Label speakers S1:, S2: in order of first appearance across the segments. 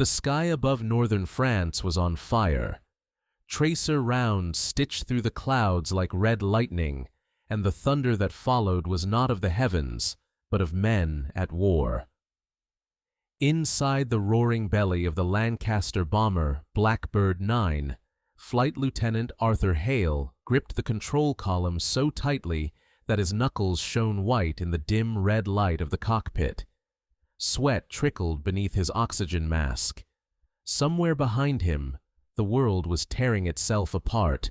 S1: The sky above northern France was on fire. Tracer rounds stitched through the clouds like red lightning, and the thunder that followed was not of the heavens, but of men at war. Inside the roaring belly of the Lancaster bomber Blackbird 9, Flight Lieutenant Arthur Hale gripped the control column so tightly that his knuckles shone white in the dim red light of the cockpit. Sweat trickled beneath his oxygen mask. Somewhere behind him, the world was tearing itself apart.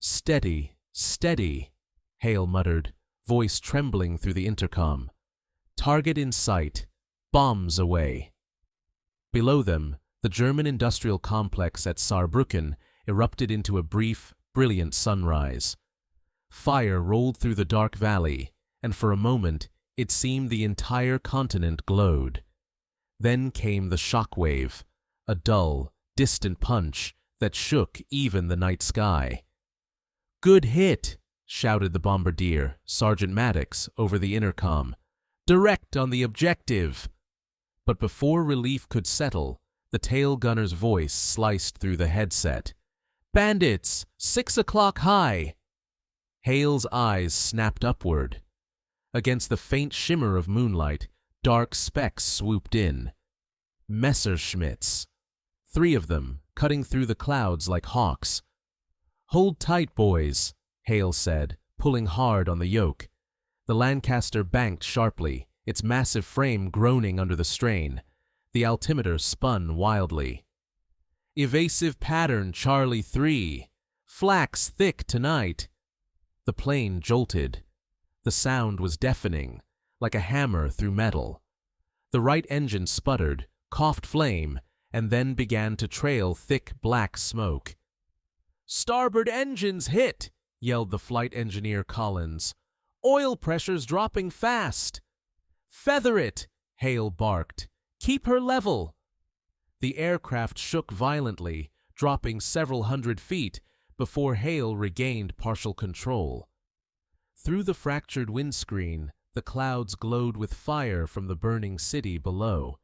S1: "Steady, steady," Hale muttered, voice trembling through the intercom. "Target in sight. Bombs away." Below them, the German industrial complex at Saarbrücken erupted into a brief, brilliant sunrise. Fire rolled through the dark valley, and for a moment it seemed the entire continent glowed. Then came the shock wave, a dull, distant punch that shook even the night sky. "Good hit!" shouted the bombardier, Sergeant Maddox, over the intercom. "Direct on the objective!" But before relief could settle, the tail gunner's voice sliced through the headset. "Bandits! 6 o'clock high!" Hale's eyes snapped upward. Against the faint shimmer of moonlight, dark specks swooped in. Messerschmitts. 3 of them, cutting through the clouds like hawks. "Hold tight, boys," Hale said, pulling hard on the yoke. The Lancaster banked sharply, its massive frame groaning under the strain. The altimeter spun wildly. "Evasive pattern, Charlie 3. Flax thick tonight." The plane jolted. The sound was deafening, like a hammer through metal. The right engine sputtered, coughed flame, and then began to trail thick black smoke. "Starboard engines hit!" yelled the flight engineer Collins. "Oil pressure's dropping fast." "Feather it!" Hale barked. "Keep her level." The aircraft shook violently, dropping several hundred feet before Hale regained partial control. Through the fractured windscreen, the clouds glowed with fire from the burning city below.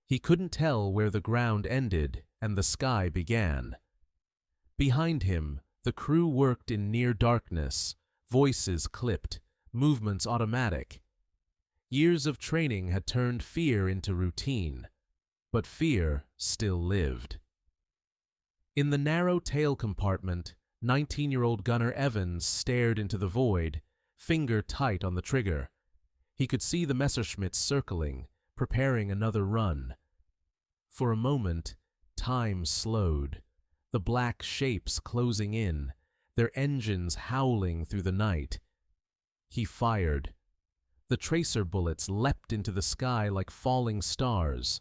S1: He couldn't tell where the ground ended and the sky began. Behind him, the crew worked in near darkness, voices clipped, movements automatic. Years of training had turned fear into routine, but fear still lived. In the narrow tail compartment, 19-year-old Gunner Evans stared into the void, finger tight on the trigger. He could see the Messerschmitts circling, preparing another run. For a moment, time slowed, the black shapes closing in, their engines howling through the night. He fired. The tracer bullets leapt into the sky like falling stars.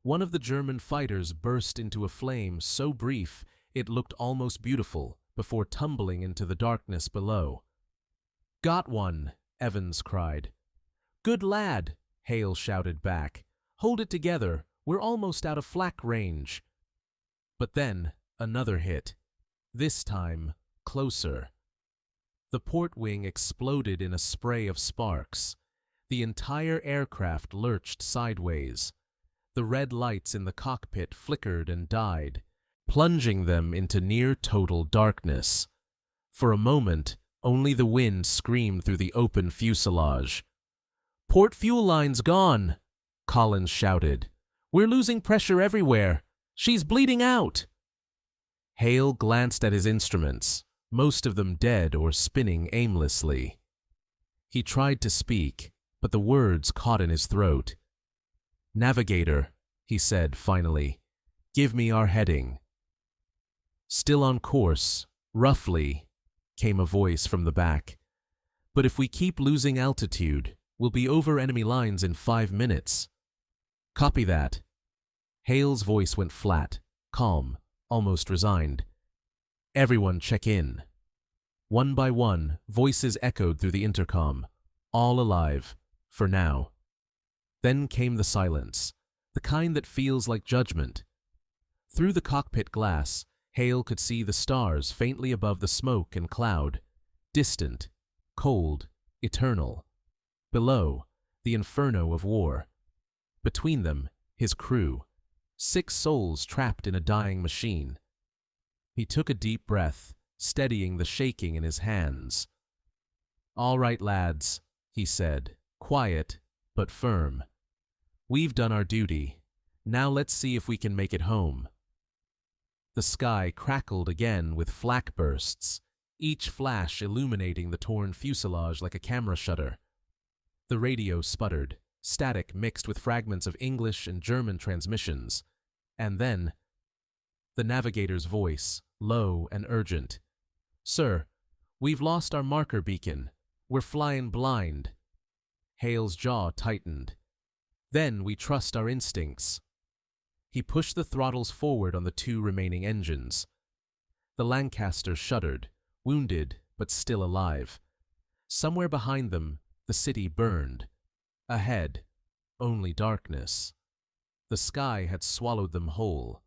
S1: One of the German fighters burst into a flame so brief it looked almost beautiful before tumbling into the darkness below. "Got one!" Evans cried. "Good lad!" Hale shouted back. "Hold it together, we're almost out of flak range." But then another hit. This time, closer. The port wing exploded in a spray of sparks. The entire aircraft lurched sideways. The red lights in the cockpit flickered and died, plunging them into near-total darkness. For a moment, only the wind screamed through the open fuselage. "Port fuel line's gone!" Collins shouted. "We're losing pressure everywhere. She's bleeding out!" Hale glanced at his instruments, most of them dead or spinning aimlessly. He tried to speak, but the words caught in his throat. "Navigator," he said finally, "give me our heading." "Still on course, roughly," came a voice from the back. "But if we keep losing altitude, we'll be over enemy lines in 5 minutes." "Copy that." Hale's voice went flat, calm, almost resigned. "Everyone check in." One by one, voices echoed through the intercom, all alive, for now. Then came the silence, the kind that feels like judgment. Through the cockpit glass, Hale could see the stars faintly above the smoke and cloud, distant, cold, eternal. Below, the inferno of war. Between them, his crew, 6 souls trapped in a dying machine. He took a deep breath, steadying the shaking in his hands. "All right, lads," he said, quiet but firm. "We've done our duty. Now let's see if we can make it home." The sky crackled again with flak bursts, each flash illuminating the torn fuselage like a camera shutter. The radio sputtered, static mixed with fragments of English and German transmissions. And then, the navigator's voice, low and urgent. "Sir, we've lost our marker beacon. We're flying blind." Hale's jaw tightened. "Then we trust our instincts." He pushed the throttles forward on the 2 remaining engines. The Lancaster shuddered, wounded but still alive. Somewhere behind them, the city burned. Ahead, only darkness. The sky had swallowed them whole.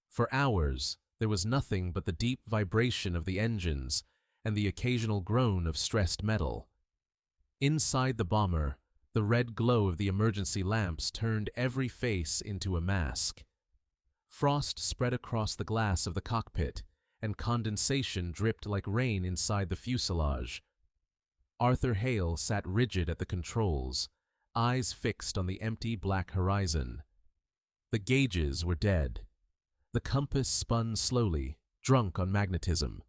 S1: For hours, there was nothing but the deep vibration of the engines and the occasional groan of stressed metal. Inside the bomber, the red glow of the emergency lamps turned every face into a mask. Frost spread across the glass of the cockpit, and condensation dripped like rain inside the fuselage. Arthur Hale sat rigid at the controls, eyes fixed on the empty black horizon. The gauges were dead. The compass spun slowly, drunk on magnetism.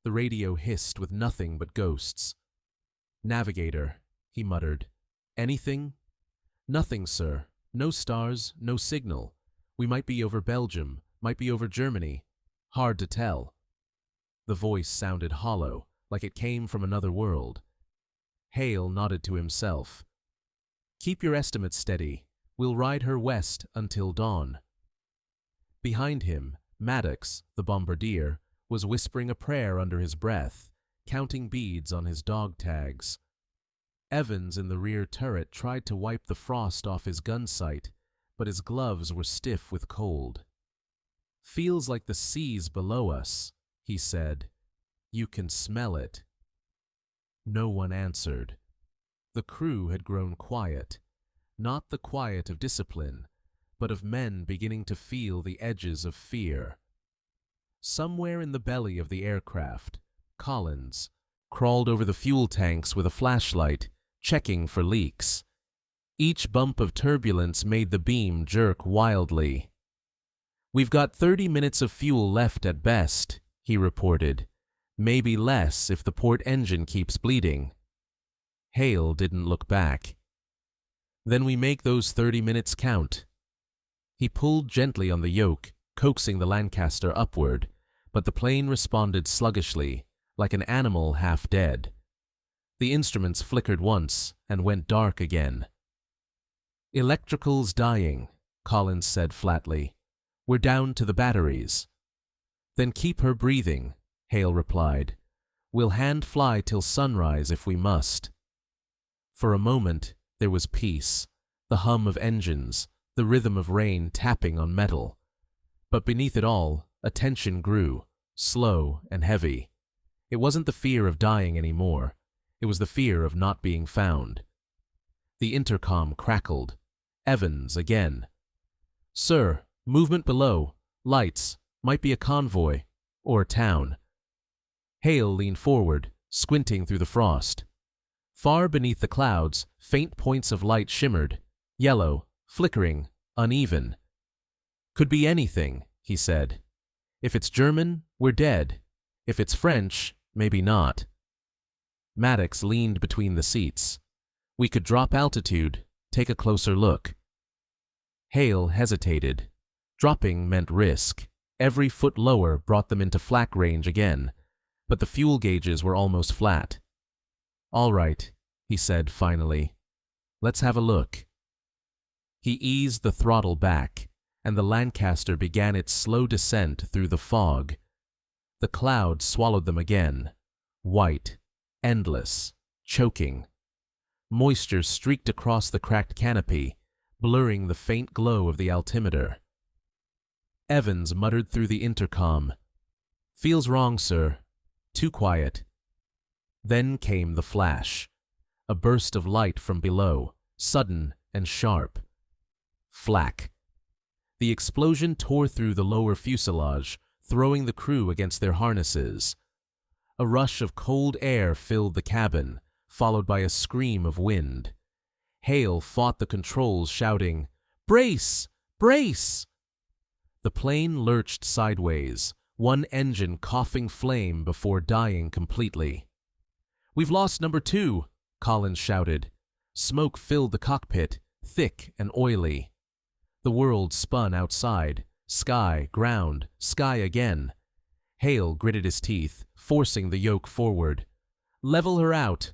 S1: The radio hissed with nothing but ghosts. "Navigator," he muttered. "Anything?" "Nothing, sir. No stars, no signal. We might be over Belgium, might be over Germany. Hard to tell." The voice sounded hollow, like it came from another world. Hale nodded to himself. "Keep your estimates steady. We'll ride her west until dawn." Behind him, Maddox, the bombardier, was whispering a prayer under his breath, counting beads on his dog tags. Evans in the rear turret tried to wipe the frost off his gun sight, but his gloves were stiff with cold. "Feels like the sea's below us," he said. "You can smell it." No one answered. The crew had grown quiet, not the quiet of discipline, but of men beginning to feel the edges of fear. Somewhere in the belly of the aircraft, Collins crawled over the fuel tanks with a flashlight, checking for leaks. Each bump of turbulence made the beam jerk wildly. "We've got 30 minutes of fuel left at best," he reported. "Maybe less if the port engine keeps bleeding." Hale didn't look back. "Then we make those 30 minutes count." He pulled gently on the yoke, coaxing the Lancaster upward, but the plane responded sluggishly, like an animal half dead. The instruments flickered once and went dark again. "Electrical's dying," Collins said flatly. "We're down to the batteries." "Then keep her breathing," Hale replied. "We'll hand fly till sunrise if we must." For a moment, there was peace, the hum of engines, the rhythm of rain tapping on metal. But beneath it all, a tension grew, slow and heavy. It wasn't the fear of dying anymore. It was the fear of not being found. The intercom crackled. Evans again. "Sir, movement below. Lights. Might be a convoy. Or a town." Hale leaned forward, squinting through the frost. Far beneath the clouds, faint points of light shimmered, yellow, flickering, uneven. "Could be anything," he said. "If it's German, we're dead. If it's French, maybe not." Maddox leaned between the seats. "We could drop altitude, take a closer look." Hale hesitated. Dropping meant risk. Every foot lower brought them into flak range again, but the fuel gauges were almost flat. "All right," he said finally. "Let's have a look." He eased the throttle back, and the Lancaster began its slow descent through the fog. The clouds swallowed them again, white, endless, choking. Moisture streaked across the cracked canopy, blurring the faint glow of the altimeter. Evans muttered through the intercom, "Feels wrong, sir. Too quiet." Then came the flash, a burst of light from below, sudden and sharp. Flak. The explosion tore through the lower fuselage, throwing the crew against their harnesses. A rush of cold air filled the cabin, followed by a scream of wind. Hale fought the controls, shouting, "Brace! Brace!" The plane lurched sideways, one engine coughing flame before dying completely. "We've lost number 2, Collins shouted. Smoke filled the cockpit, thick and oily. The world spun outside, sky, ground, sky again. Hale gritted his teeth, forcing the yoke forward. "Level her out!"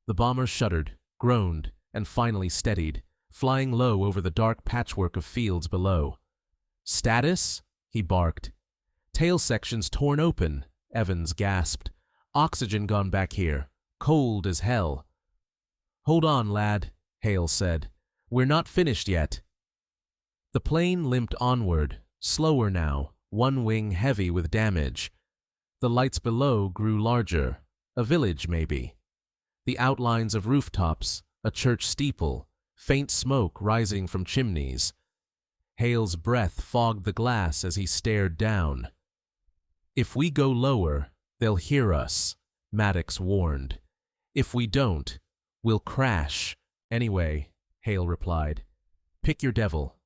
S1: The bomber shuddered, groaned, and finally steadied, flying low over the dark patchwork of fields below. "Status?" he barked. "Tail sections torn open," Evans gasped. "Oxygen gone back here. Cold as hell." "Hold on, lad," Hale said. "We're not finished yet." The plane limped onward, slower now, one wing heavy with damage. The lights below grew larger, a village maybe. The outlines of rooftops, a church steeple, faint smoke rising from chimneys. Hale's breath fogged the glass as he stared down. "If we go lower, they'll hear us," Maddox warned. "If we don't, we'll crash." "Anyway," Hale replied, "pick your devil."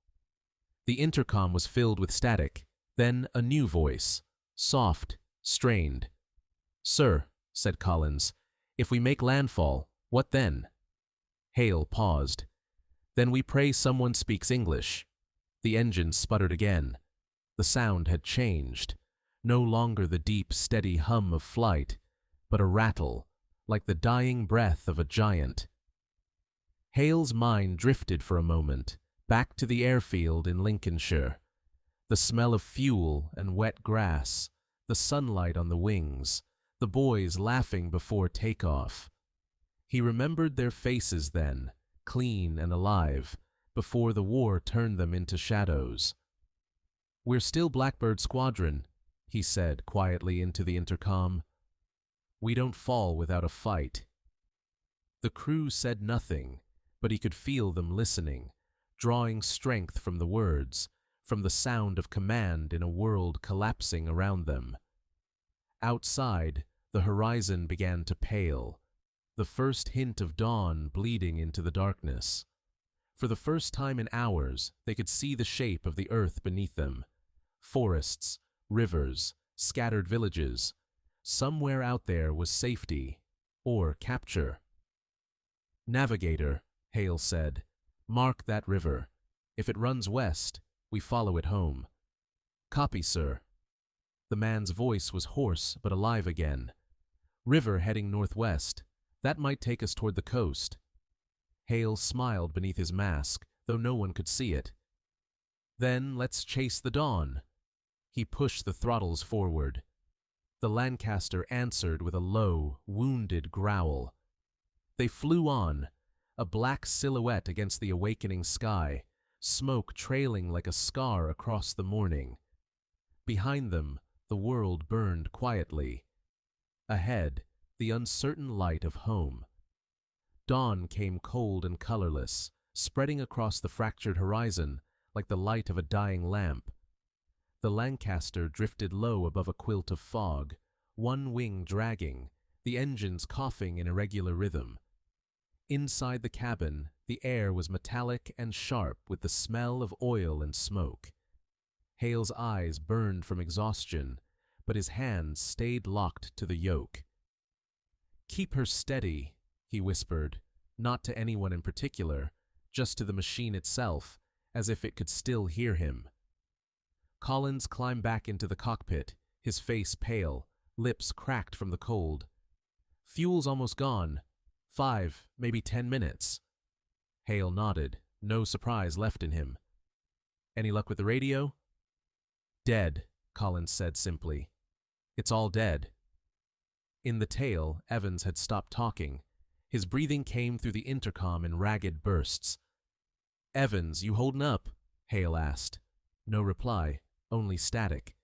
S1: The intercom was filled with static, then a new voice, soft, strained. "Sir," said Collins, "if we make landfall, what then?" Hale paused. "Then we pray someone speaks English." The engine sputtered again. The sound had changed. No longer the deep, steady hum of flight, but a rattle, like the dying breath of a giant. Hale's mind drifted for a moment, back to the airfield in Lincolnshire. The smell of fuel and wet grass, the sunlight on the wings, the boys laughing before takeoff. He remembered their faces then, clean and alive, before the war turned them into shadows. "We're still Blackbird Squadron," he said quietly into the intercom. "We don't fall without a fight." The crew said nothing, but he could feel them listening, drawing strength from the words, from the sound of command in a world collapsing around them. Outside, the horizon began to pale, the first hint of dawn bleeding into the darkness. For the first time in hours, they could see the shape of the earth beneath them. Forests, rivers, scattered villages. Somewhere out there was safety, or capture. "Navigator," Hale said, "mark that river. If it runs west, we follow it home." "Copy, sir." The man's voice was hoarse but alive again. "River heading northwest. That might take us toward the coast." Hale smiled beneath his mask, though no one could see it. "Then let's chase the dawn." He pushed the throttles forward. The Lancaster answered with a low, wounded growl. They flew on, a black silhouette against the awakening sky, smoke trailing like a scar across the morning. Behind them, the world burned quietly. Ahead, the uncertain light of home. Dawn came cold and colorless, spreading across the fractured horizon like the light of a dying lamp. The Lancaster drifted low above a quilt of fog, one wing dragging, the engines coughing in irregular rhythm. Inside the cabin, the air was metallic and sharp with the smell of oil and smoke. Hale's eyes burned from exhaustion, but his hands stayed locked to the yoke. "Keep her steady," he whispered, not to anyone in particular, just to the machine itself, as if it could still hear him. Collins climbed back into the cockpit, his face pale, lips cracked from the cold. "Fuel's almost gone. 5, maybe 10 minutes. Hale nodded, no surprise left in him. "Any luck with the radio?" "Dead," Collins said simply. "It's all dead." In the tail, Evans had stopped talking. His breathing came through the intercom in ragged bursts. "Evans, you holding up?" Hale asked. No reply, only static.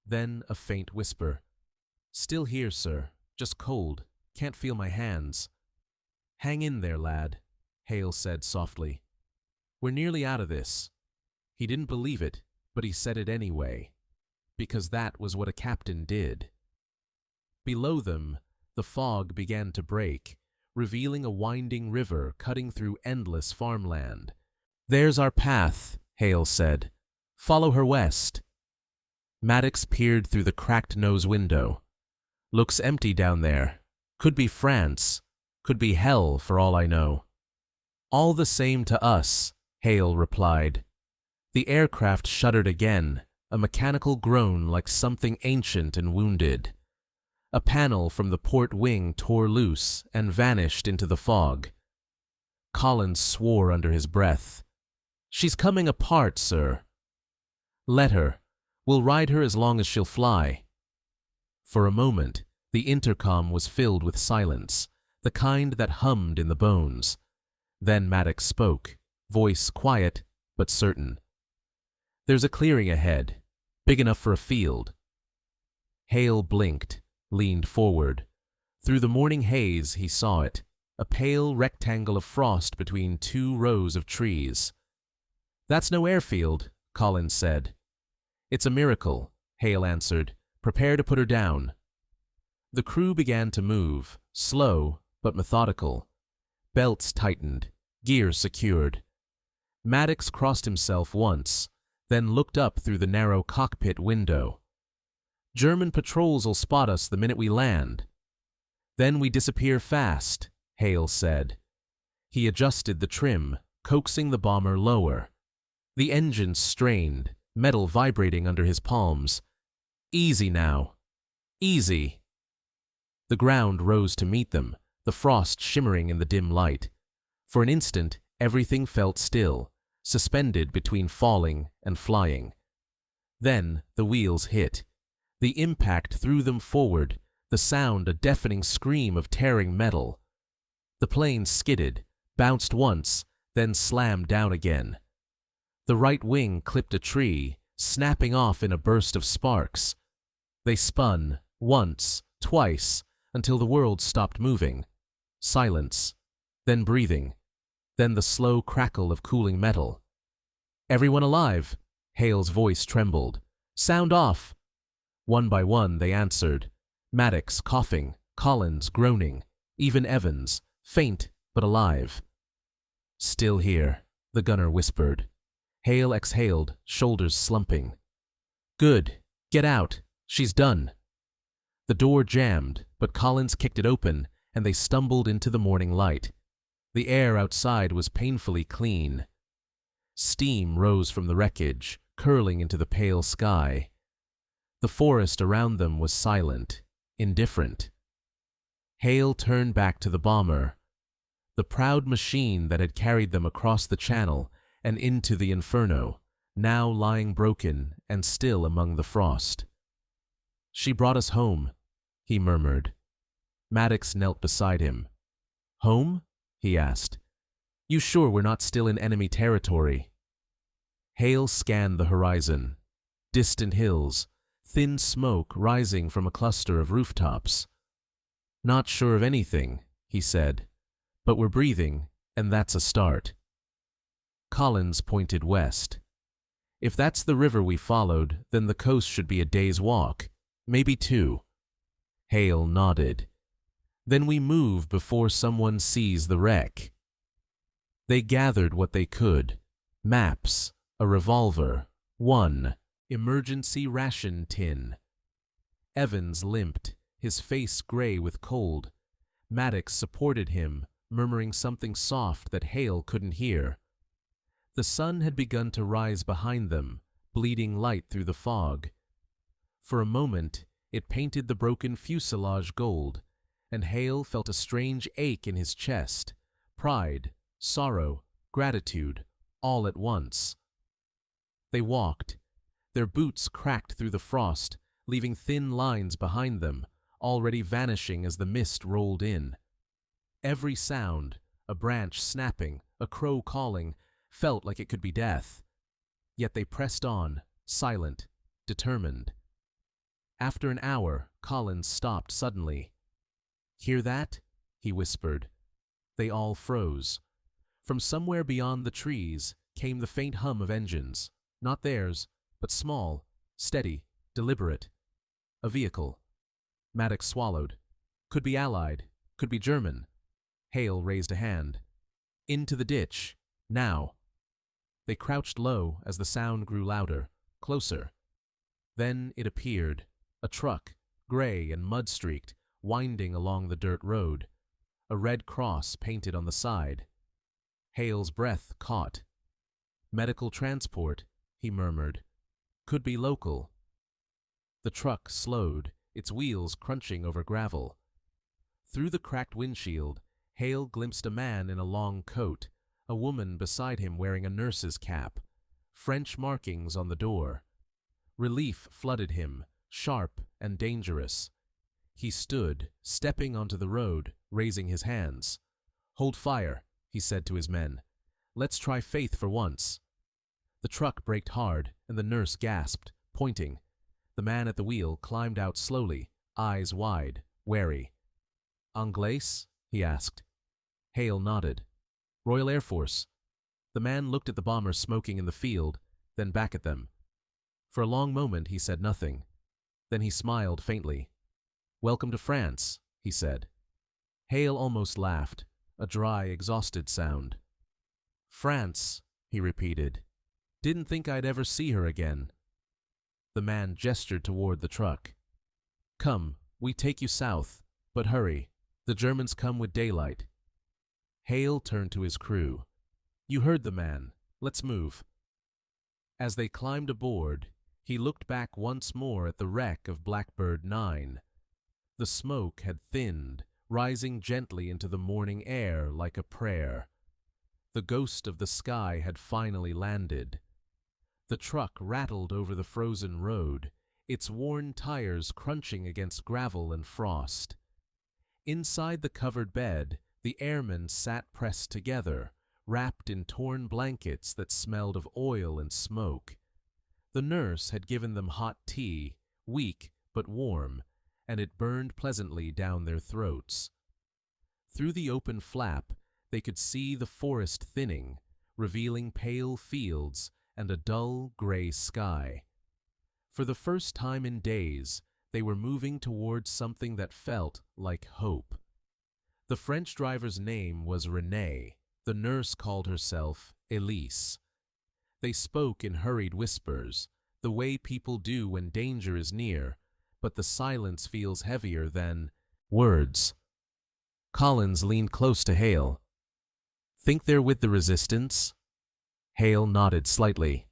S1: Then a faint whisper. "Still here, sir. Just cold. Can't feel my hands." "Hang in there, lad," Hale said softly. "We're nearly out of this." He didn't believe it, but he said it anyway, because that was what a captain did. Below them, the fog began to break, revealing a winding river cutting through endless farmland. "There's our path," Hale said. "Follow her west." Maddox peered through the cracked nose window. "Looks empty down there. Could be France. Could be hell, for all I know." "All the same to us," Hale replied. The aircraft shuddered again, a mechanical groan like something ancient and wounded. A panel from the port wing tore loose and vanished into the fog. Collins swore under his breath. "She's coming apart, sir." "Let her. We'll ride her as long as she'll fly." For a moment, the intercom was filled with silence, the kind that hummed in the bones. Then Maddox spoke, voice quiet but certain. "There's a clearing ahead, big enough for a field." Hale blinked, leaned forward. Through the morning haze he saw it, a pale rectangle of frost between two rows of trees. "That's no airfield," Collins said. "It's a miracle," Hale answered. "Prepare to put her down." The crew began to move, slow but methodical. Belts tightened, gear secured. Maddox crossed himself once, then looked up through the narrow cockpit window. "German patrols'll spot us the minute we land." "Then we disappear fast," Hale said. He adjusted the trim, coaxing the bomber lower. The engines strained, metal vibrating under his palms. "Easy now. Easy." The ground rose to meet them, the frost shimmering in the dim light. For an instant, everything felt still, suspended between falling and flying. Then the wheels hit. The impact threw them forward, the sound a deafening scream of tearing metal. The plane skidded, bounced once, then slammed down again. The right wing clipped a tree, snapping off in a burst of sparks. They spun, once, twice, until the world stopped moving. Silence, then breathing, then the slow crackle of cooling metal. "Everyone alive?" Hale's voice trembled. "Sound off." One by one they answered. Maddox coughing, Collins groaning, even Evans, faint but alive. "Still here," the gunner whispered. Hale exhaled, shoulders slumping. "Good. Get out. She's done." The door jammed, but Collins kicked it open, and they stumbled into the morning light. The air outside was painfully clean. Steam rose from the wreckage, curling into the pale sky. The forest around them was silent, indifferent. Hale turned back to the bomber. The proud machine that had carried them across the channel and into the inferno, now lying broken and still among the frost. "She brought us home," he murmured. Maddox knelt beside him. "Home?" he asked. "You sure we're not still in enemy territory?" Hale scanned the horizon. Distant hills, thin smoke rising from a cluster of rooftops. "Not sure of anything," he said, "but we're breathing, and that's a start." Collins pointed west. "If that's the river we followed, then the coast should be a day's walk, maybe 2. Hale nodded. "Then we move before someone sees the wreck." They gathered what they could. Maps, a revolver, one emergency ration tin. Evans limped, his face gray with cold. Maddox supported him, murmuring something soft that Hale couldn't hear. The sun had begun to rise behind them, bleeding light through the fog. For a moment, it painted the broken fuselage gold, and Hale felt a strange ache in his chest, pride, sorrow, gratitude, all at once. They walked. Their boots cracked through the frost, leaving thin lines behind them, already vanishing as the mist rolled in. Every sound, a branch snapping, a crow calling, felt like it could be death. Yet they pressed on, silent, determined. After an hour, Collins stopped suddenly. "Hear that?" he whispered. They all froze. From somewhere beyond the trees came the faint hum of engines. Not theirs, but small, steady, deliberate. A vehicle. Maddox swallowed. Could be Allied, could be German. Hale raised a hand. Into the ditch. Now. They crouched low as the sound grew louder, closer. Then it appeared, a truck, gray and mud-streaked, winding along the dirt road, a red cross painted on the side. Hale's breath caught. Medical transport, he murmured. Could be local. The truck slowed, its wheels crunching over gravel. Through the cracked windshield, Hale glimpsed a man in a long coat, a woman beside him wearing a nurse's cap, French markings on the door. Relief flooded him, sharp and dangerous. He stood, stepping onto the road, raising his hands. "Hold fire," he said to his men. "Let's try faith for once." The truck braked hard, and the nurse gasped, pointing. The man at the wheel climbed out slowly, eyes wide, wary. "Anglais?" he asked. Hale nodded. "Royal Air Force." The man looked at the bombers smoking in the field, then back at them. For a long moment he said nothing. Then he smiled faintly. "Welcome to France," he said. Hale almost laughed, a dry, exhausted sound. "France," he repeated. "Didn't think I'd ever see her again." The man gestured toward the truck. "Come, we take you south, but hurry. The Germans come with daylight." Hale turned to his crew. "You heard the man. Let's move." As they climbed aboard, he looked back once more at the wreck of Blackbird 9. The smoke had thinned, rising gently into the morning air like a prayer. The ghost of the sky had finally landed. The truck rattled over the frozen road, its worn tires crunching against gravel and frost. Inside the covered bed, the airmen sat pressed together, wrapped in torn blankets that smelled of oil and smoke. The nurse had given them hot tea, weak but warm, and it burned pleasantly down their throats. Through the open flap, they could see the forest thinning, revealing pale fields and a dull gray sky. For the first time in days, they were moving towards something that felt like hope. The French driver's name was Renée. The nurse called herself Elise. They spoke in hurried whispers, the way people do when danger is near, but the silence feels heavier than words. Collins leaned close to Hale. "Think they're with the resistance?" Hale nodded slightly.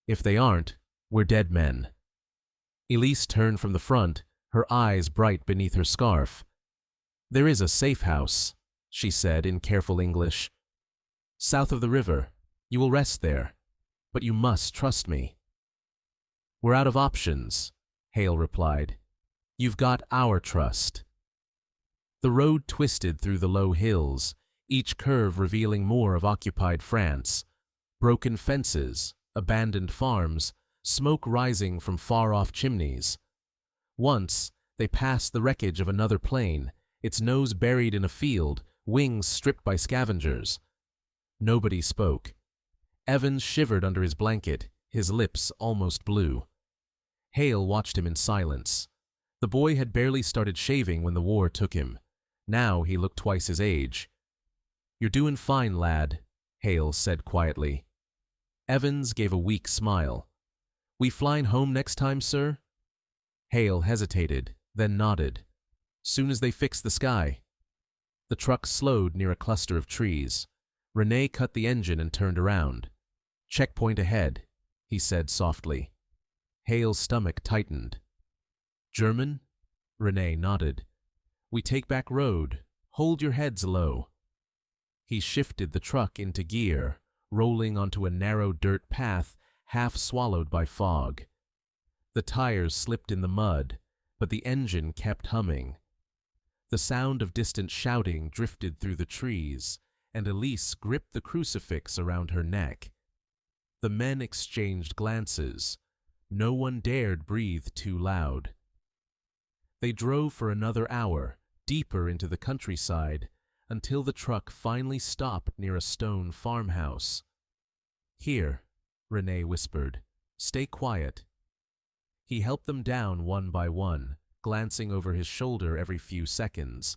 S1: "If they aren't, we're dead men." Elise turned from the front, her eyes bright beneath her scarf. "There is a safe house," she said in careful English. "South of the river. You will rest there. But you must trust me." "We're out of options," Hale replied. "You've got our trust." The road twisted through the low hills, each curve revealing more of occupied France. Broken fences, abandoned farms, smoke rising from far-off chimneys. Once, they passed the wreckage of another plane, its nose buried in a field, wings stripped by scavengers. Nobody spoke. Evans shivered under his blanket, his lips almost blue. Hale watched him in silence. The boy had barely started shaving when the war took him. Now he looked twice his age. "You're doing fine, lad," Hale said quietly. Evans gave a weak smile. "We flying home next time, sir?" Hale hesitated, then nodded. "Soon as they fix the sky." The truck slowed near a cluster of trees. Renée cut the engine and turned around. "Checkpoint ahead," he said softly. Hale's stomach tightened. "German?" Renée nodded. "We take back road. Hold your heads low." He shifted the truck into gear, rolling onto a narrow dirt path half swallowed by fog. The tires slipped in the mud, but the engine kept humming. The sound of distant shouting drifted through the trees, and Elise gripped the crucifix around her neck. The men exchanged glances. No one dared breathe too loud. They drove for another hour, deeper into the countryside, until the truck finally stopped near a stone farmhouse. "Here," Renee whispered. "Stay quiet." He helped them down one by one, glancing over his shoulder every few seconds.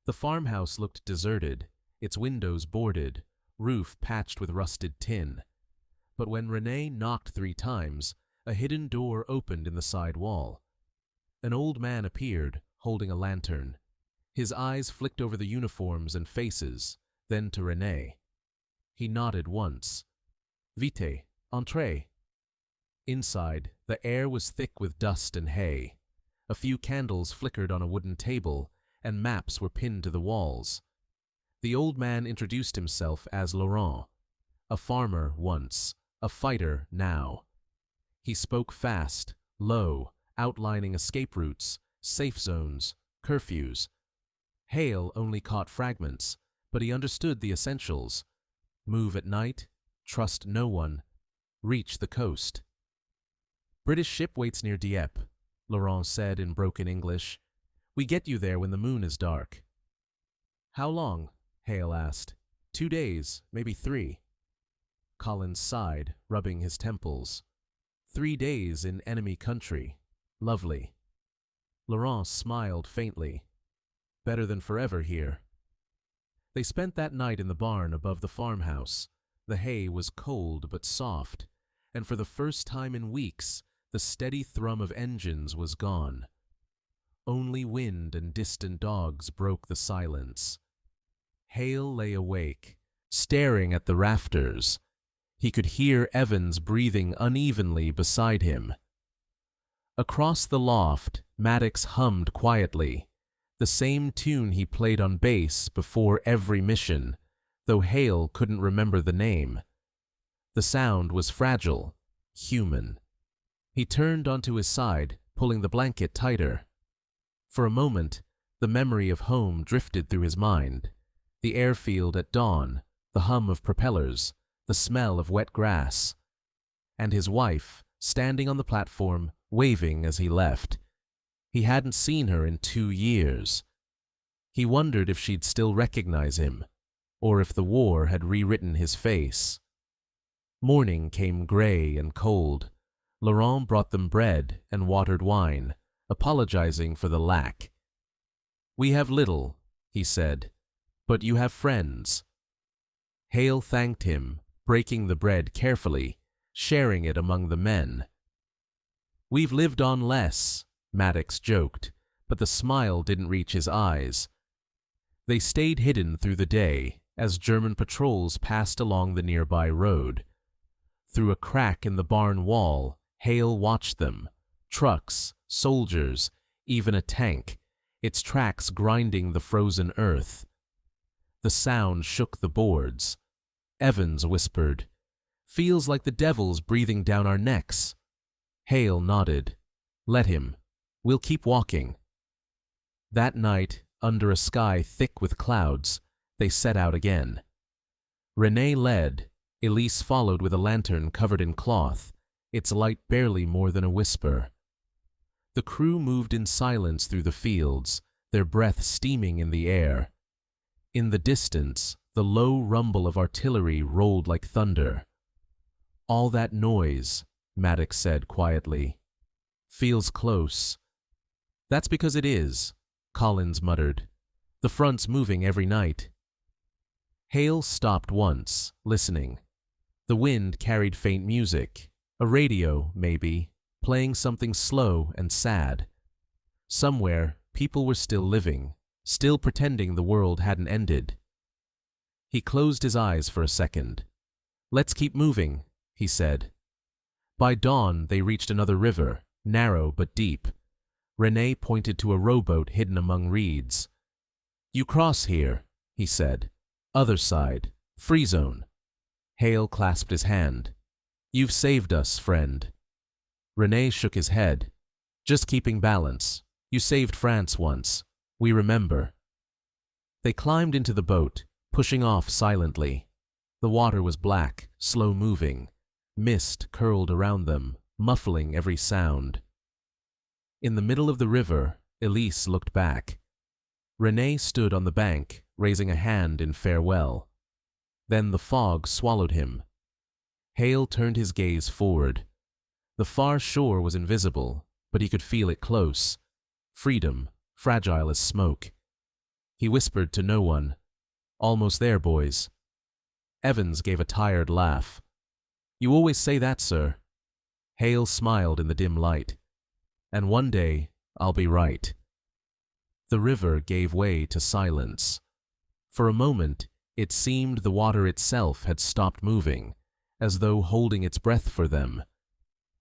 S1: The farmhouse looked deserted, its windows boarded, roof patched with rusted tin. But when Renee knocked 3 times, a hidden door opened in the side wall. An old man appeared, holding a lantern. His eyes flicked over the uniforms and faces, then to Renee. He nodded once. "Vite, entrez." Inside, the air was thick with dust and hay. A few candles flickered on a wooden table, and maps were pinned to the walls. The old man introduced himself as Laurent, a farmer once, a fighter now. He spoke fast, low, outlining escape routes, safe zones, curfews. Hale only caught fragments, but he understood the essentials. Move at night, trust no one, reach the coast. "British ship waits near Dieppe," Laurent said in broken English. "We get you there when the moon is dark." "How long?" Hale asked. 2 days, maybe 3. Collins sighed, rubbing his temples. 3 days in enemy country. Lovely. Laurent smiled faintly. Better than forever here. They spent that night in the barn above the farmhouse. The hay was cold but soft, and for the first time in weeks, the steady thrum of engines was gone. Only wind and distant dogs broke the silence. Hale lay awake, staring at the rafters. He could hear Evans breathing unevenly beside him. Across the loft, Maddox hummed quietly, the same tune he played on bass before every mission, though Hale couldn't remember the name. The sound was fragile, human. He turned onto his side, pulling the blanket tighter. For a moment, the memory of home drifted through his mind. The airfield at dawn, the hum of propellers, the smell of wet grass. And his wife, standing on the platform, waving as he left. He hadn't seen her in 2 years. He wondered if she'd still recognize him, or if the war had rewritten his face. Morning came gray and cold. Laurent brought them bread and watered wine, apologizing for the lack. "We have little," he said, "but you have friends." Hale thanked him, breaking the bread carefully, sharing it among the men. "We've lived on less," Maddox joked, but the smile didn't reach his eyes. They stayed hidden through the day as German patrols passed along the nearby road. Through a crack in the barn wall, Hale watched them. Trucks, soldiers, even a tank, its tracks grinding the frozen earth. The sound shook the boards. Evans whispered, "Feels like the devil's breathing down our necks." Hale nodded. "Let him. We'll keep walking." That night, under a sky thick with clouds, they set out again. Renee led. Elise followed with a lantern covered in cloth, its light barely more than a whisper. The crew moved in silence through the fields, their breath steaming in the air. In the distance, the low rumble of artillery rolled like thunder. "All that noise," Maddox said quietly, "feels close." "That's because it is," Collins muttered. "The front's moving every night." Hale stopped once, listening. The wind carried faint music, a radio, maybe, playing something slow and sad. Somewhere, people were still living, still pretending the world hadn't ended. He closed his eyes for a second. "Let's keep moving," he said. By dawn, they reached another river, narrow but deep. Renee pointed to a rowboat hidden among reeds. "You cross here," he said. "Other side, free zone." Hale clasped his hand. "You've saved us, friend." Renee shook his head. "Just keeping balance. You saved France once. We remember." They climbed into the boat, pushing off silently. The water was black, slow-moving. Mist curled around them, muffling every sound. In the middle of the river, Elise looked back. Renee stood on the bank, raising a hand in farewell. Then the fog swallowed him. Hale turned his gaze forward. The far shore was invisible, but he could feel it close. Freedom, fragile as smoke. He whispered to no one, "Almost there, boys." Evans gave a tired laugh. "You always say that, sir." Hale smiled in the dim light. "And one day, I'll be right." The river gave way to silence. For a moment, it seemed the water itself had stopped moving, as though holding its breath for them.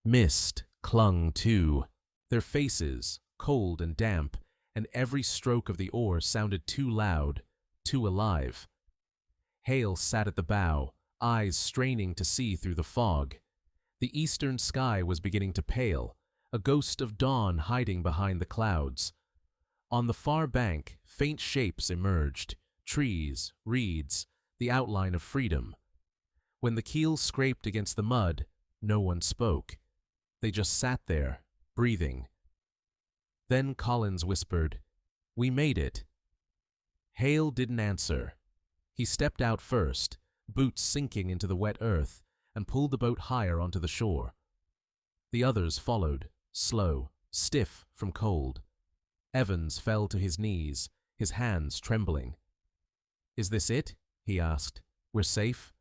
S1: Mist clung too, their faces cold and damp, and every stroke of the oar sounded too loud, too alive. Hale sat at the bow, eyes straining to see through the fog. The eastern sky was beginning to pale, a ghost of dawn hiding behind the clouds. On the far bank, faint shapes emerged, trees, reeds, the outline of freedom. When the keel scraped against the mud, no one spoke. They just sat there, breathing. Then Collins whispered, "We made it." Hale didn't answer. He stepped out first, boots sinking into the wet earth, and pulled the boat higher onto the shore. The others followed, slow, stiff from cold. Evans fell to his knees, his hands trembling. "Is this it?" he asked. "We're safe?"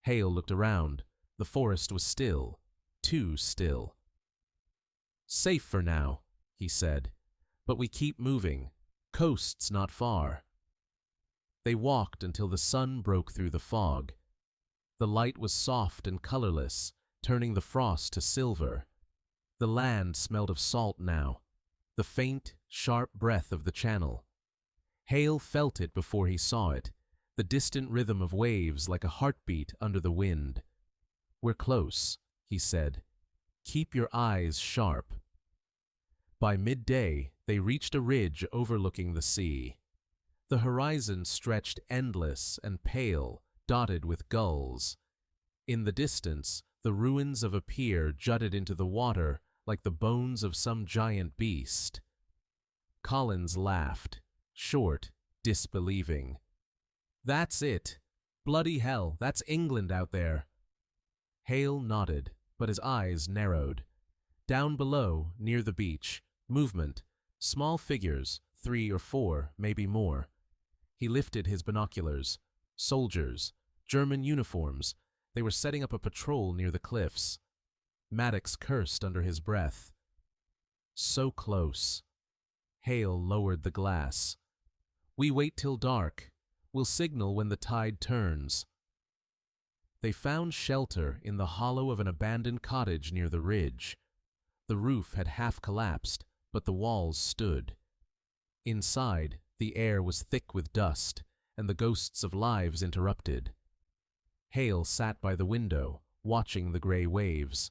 S1: Hale looked around. The forest was still, too still. "Safe for now," he said, "but we keep moving. Coast's not far." They walked until the sun broke through the fog. The light was soft and colorless, turning the frost to silver. The land smelled of salt now, the faint, sharp breath of the channel. Hale felt it before he saw it, the distant rhythm of waves like a heartbeat under the wind. "We're close," he said. "Keep your eyes sharp." By midday, they reached a ridge overlooking the sea. The horizon stretched endless and pale, dotted with gulls. In the distance, the ruins of a pier jutted into the water like the bones of some giant beast. Collins laughed, short, disbelieving. "That's it. Bloody hell, that's England out there." Hale nodded, but his eyes narrowed. Down below, near the beach, movement, small figures, 3 or 4, maybe more. He lifted his binoculars. Soldiers, German uniforms. They were setting up a patrol near the cliffs. Maddox cursed under his breath. So close. Hale lowered the glass. "We wait till dark. We'll signal when the tide turns." They found shelter in the hollow of an abandoned cottage near the ridge. The roof had half collapsed, but the walls stood. Inside, the air was thick with dust, and the ghosts of lives interrupted. Hale sat by the window, watching the gray waves.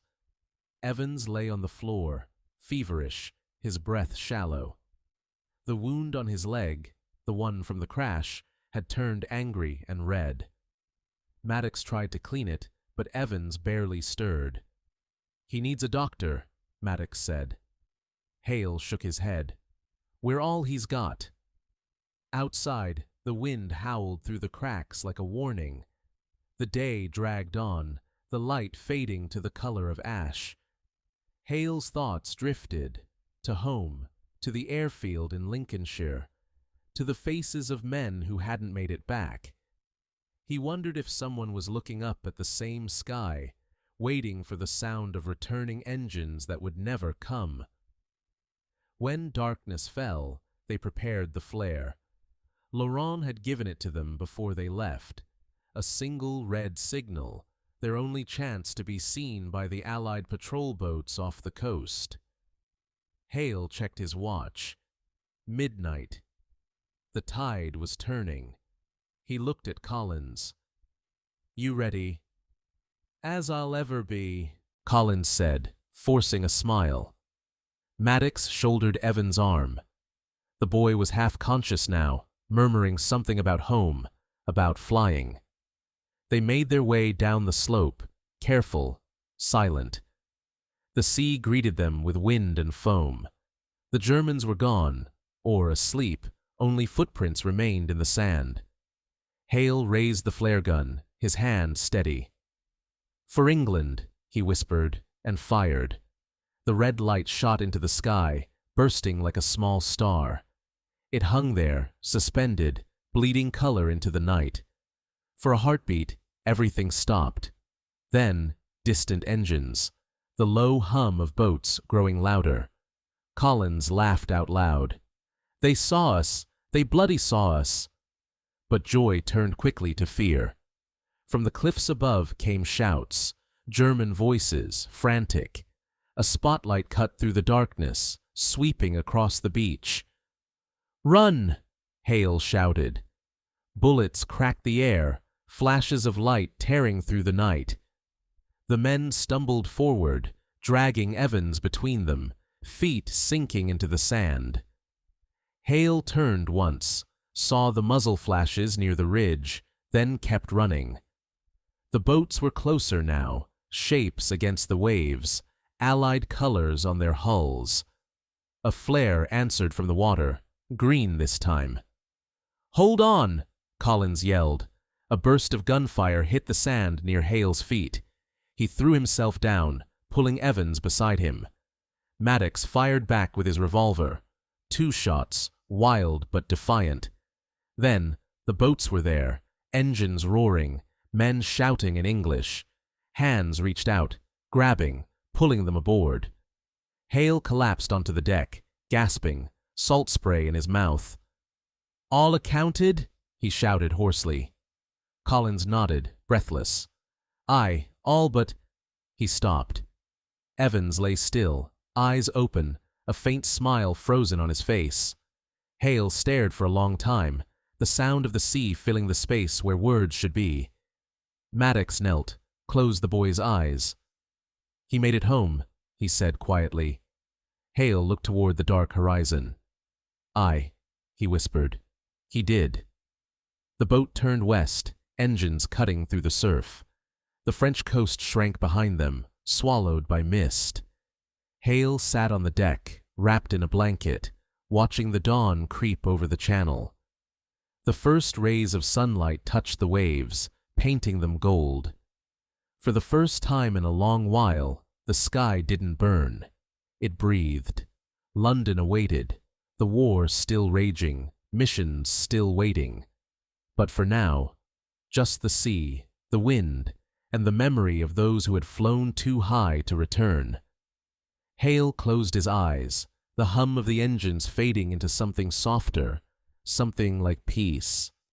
S1: Evans lay on the floor, feverish, his breath shallow. The wound on his leg, the one from the crash, had turned angry and red. Maddox tried to clean it, but Evans barely stirred. "He needs a doctor," Maddox said. Hale shook his head. "We're all he's got." Outside, the wind howled through the cracks like a warning. The day dragged on, the light fading to the color of ash. Hale's thoughts drifted, to home, to the airfield in Lincolnshire, to the faces of men who hadn't made it back. He wondered if someone was looking up at the same sky, waiting for the sound of returning engines that would never come. When darkness fell, they prepared the flare. Laurent had given it to them before they left, a single red signal, their only chance to be seen by the Allied patrol boats off the coast. Hale checked his watch. Midnight. The tide was turning. He looked at Collins. "You ready?" "As I'll ever be," Collins said, forcing a smile. Maddox shouldered Evans' arm. The boy was half conscious now, murmuring something about home, about flying. They made their way down the slope, careful, silent. The sea greeted them with wind and foam. The Germans were gone, or asleep, only footprints remained in the sand. Hale raised the flare gun, his hand steady. "For England," he whispered, and fired. The red light shot into the sky, bursting like a small star. It hung there, suspended, bleeding color into the night. For a heartbeat, everything stopped. Then, distant engines, the low hum of boats growing louder. Collins laughed out loud. "They saw us! They bloody saw us!" But joy turned quickly to fear. From the cliffs above came shouts, German voices, frantic. A spotlight cut through the darkness, sweeping across the beach. "Run!" Hale shouted. Bullets cracked the air, flashes of light tearing through the night. The men stumbled forward, dragging Evans between them, feet sinking into the sand. Hale turned once, saw the muzzle flashes near the ridge, then kept running. The boats were closer now, shapes against the waves, allied colors on their hulls. A flare answered from the water, green this time. "Hold on!" Collins yelled. A burst of gunfire hit the sand near Hale's feet. He threw himself down, pulling Evans beside him. Maddox fired back with his revolver. 2 shots, wild but defiant. Then, the boats were there, engines roaring, men shouting in English. Hands reached out, grabbing, pulling them aboard. Hale collapsed onto the deck, gasping, salt spray in his mouth. "All accounted?" he shouted hoarsely. Collins nodded, breathless. "Aye, all but—" He stopped. Evans lay still, eyes open, a faint smile frozen on his face. Hale stared for a long time, the sound of the sea filling the space where words should be. Maddox knelt, closed the boy's eyes. "He made it home," he said quietly. Hale looked toward the dark horizon. "Aye," he whispered. "He did." The boat turned west, engines cutting through the surf. The French coast shrank behind them, swallowed by mist. Hale sat on the deck, wrapped in a blanket, watching the dawn creep over the channel. The first rays of sunlight touched the waves, painting them gold. For the first time in a long while, the sky didn't burn. It breathed. London awaited, the war still raging, missions still waiting. But for now, just the sea, the wind, and the memory of those who had flown too high to return. Hale closed his eyes, the hum of the engines fading into something softer, something like peace.